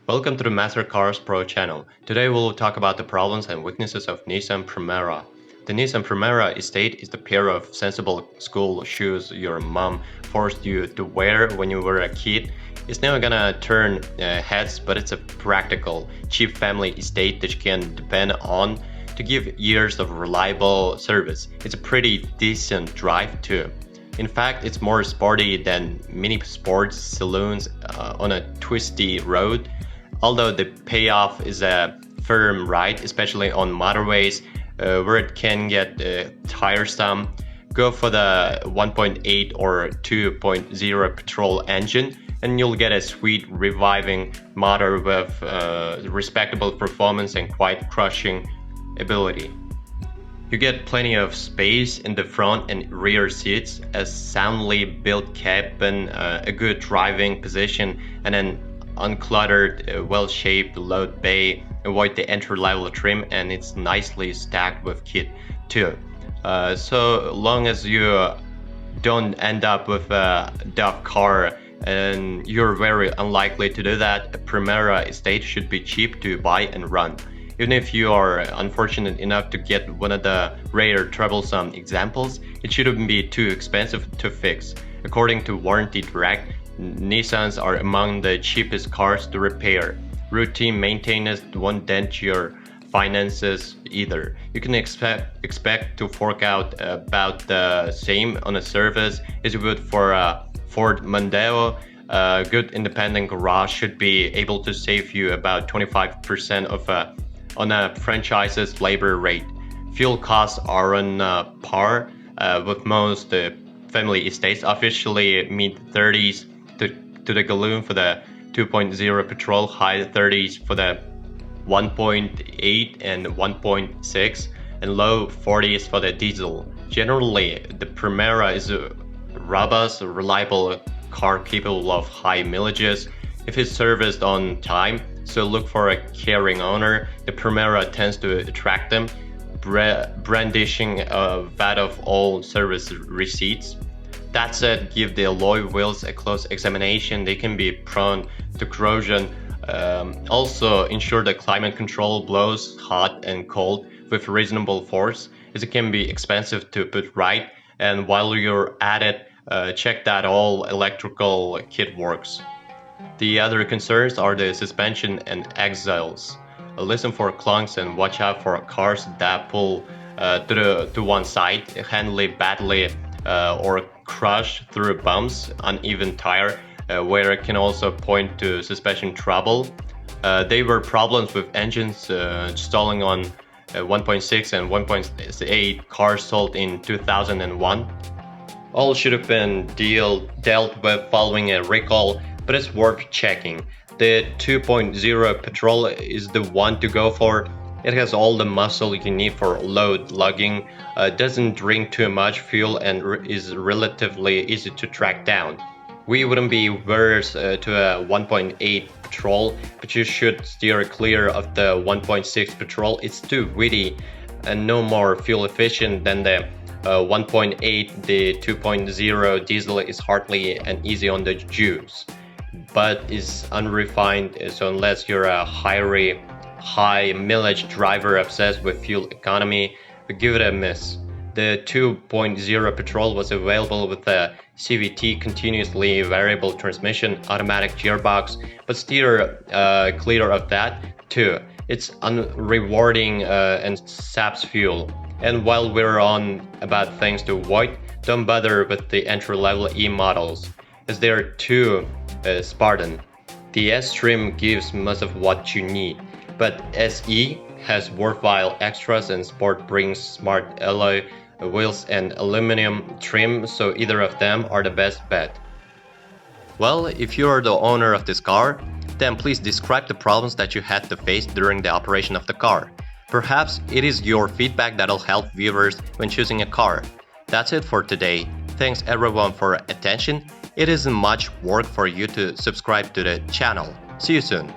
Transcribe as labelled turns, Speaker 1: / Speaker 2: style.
Speaker 1: Welcome to the Master Cars Pro channel. Today we'll talk about the problems and weaknesses of Nissan Primera. The Nissan Primera estate is the pair of sensible school shoes your mom forced you to wear when you were a kid. It's never gonna turn heads, but it's a practical, cheap family estate that you can depend on to give years of reliable service. It's a pretty decent drive too. In fact, it's more sporty than many sports saloons on a twisty road. Although the payoff is a firm ride, especially on motorways where it can get tiresome, go for the 1.8 or 2.0 petrol engine and you'll get a sweet reviving motor with respectable performance and quite crushing ability. You get plenty of space in the front and rear seats, a soundly built cabin, a good driving position, and an uncluttered, well-shaped load bay. Avoid the entry-level trim, and it's nicely stacked with kit too. So long as you don't end up with a dumb car, and you're very unlikely to do that, a Primera estate should be cheap to buy and run. Even if you are unfortunate enough to get one of the rare troublesome examples, it shouldn't be too expensive to fix. According to Warranty Direct, Nissans are among the cheapest cars to repair. Routine maintenance won't dent your finances either. You can expect to fork out about the same on a service as you would for a Ford Mondeo. A good independent garage should be able to save you about 25% on a franchise's labor rate. Fuel costs are on par with most family estates, officially mid-30s to the gallon for the 2.0 petrol, high 30s for the 1.8 and 1.6, and low 40s for the diesel. Generally, the Primera is a robust, reliable car capable of high mileages if it's serviced on time, so look for a caring owner. The Primera tends to attract them, brandishing a vat of all service receipts. That said, give the alloy wheels a close examination. They can be prone to corrosion. Also, ensure the climate control blows hot and cold with reasonable force, as it can be expensive to put right. And while you're at it, check that all electrical kit works. The other concerns are the suspension and exhaust. Listen for clunks and watch out for cars that pull to one side, handle badly, or crush through bumps, uneven tire, where it can also point to suspension trouble. There were problems with engines stalling on 1.6 and 1.8 cars sold in 2001. All should have been dealt with following a recall, but it's worth checking. The 2.0 petrol is the one to go for. It has all the muscle you need for load lugging, doesn't drink too much fuel, and is relatively easy to track down. We wouldn't be averse to a 1.8 petrol, but you should steer clear of the 1.6 petrol. It's too witty and no more fuel efficient than the 1.8. The 2.0 diesel is hardly and easy on the juice, but is unrefined, so unless you're a high mileage driver obsessed with fuel economy, give it a miss. The 2.0 petrol was available with a CVT, continuously variable transmission, automatic gearbox, but steer clear of that too. It's unrewarding and saps fuel. And while we're on about things to avoid, don't bother with the entry-level E models, as they are too Spartan. The S trim gives most of what you need, but SE has worthwhile extras, and Sport brings smart alloy wheels and aluminum trim, so either of them are the best bet. Well, if you are the owner of this car, then please describe the problems that you had to face during the operation of the car. Perhaps it is your feedback that'll help viewers when choosing a car. That's it for today. Thanks everyone for attention. It isn't much work for you to subscribe to the channel. See you soon.